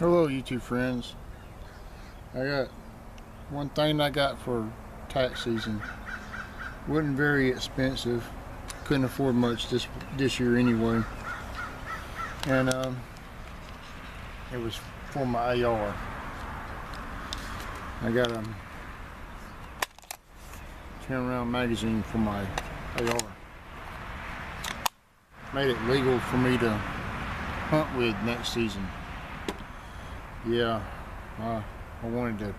Hello YouTube friends. I got one thing I got for tax season. Wasn't very expensive. Couldn't afford much this year anyway. And it was for my AR. I got a 10-round magazine for my AR. Made it legal for me to hunt with next season. Yeah, I wanted to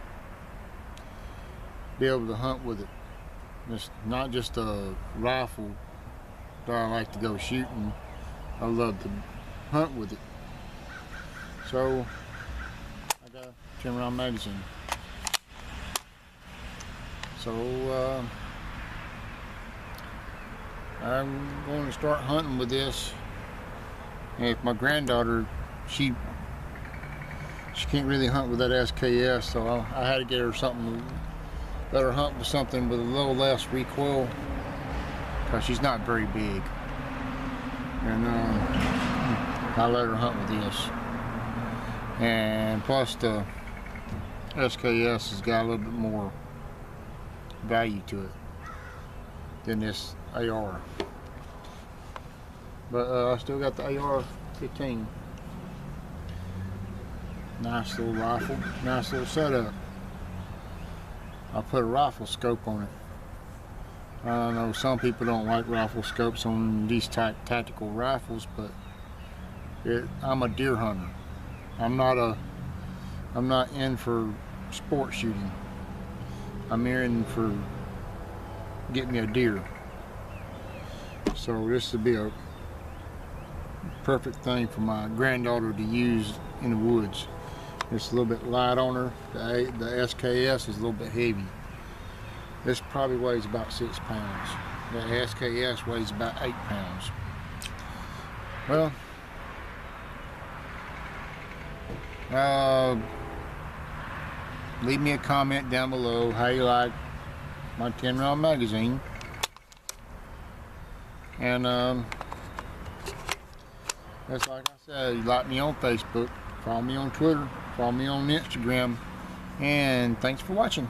be able to hunt with it. It's not just a rifle that I like to go shooting. I love to hunt with it. So I got a 10-round magazine. So I'm going to start hunting with this. And if my granddaughter, she can't really hunt with that SKS, so I had to get her something, let her hunt with something with a little less recoil, because she's not very big. And I let her hunt with this. And plus the SKS has got a little bit more value to it than this AR. But I still got the AR-15. Nice little rifle, nice little setup. I put a rifle scope on it. I know some people don't like rifle scopes on these tactical rifles, but I'm a deer hunter. I'm not in for sport shooting. I'm in for getting me a deer. So this would be a perfect thing for my granddaughter to use in the woods. It's a little bit light on her. The SKS is a little bit heavy. This probably weighs about 6 pounds. The SKS weighs about 8 pounds. Well, leave me a comment down below how you like my 10-round magazine. And that's like I said, you like me on Facebook, follow me on Twitter, follow me on Instagram, and thanks for watching.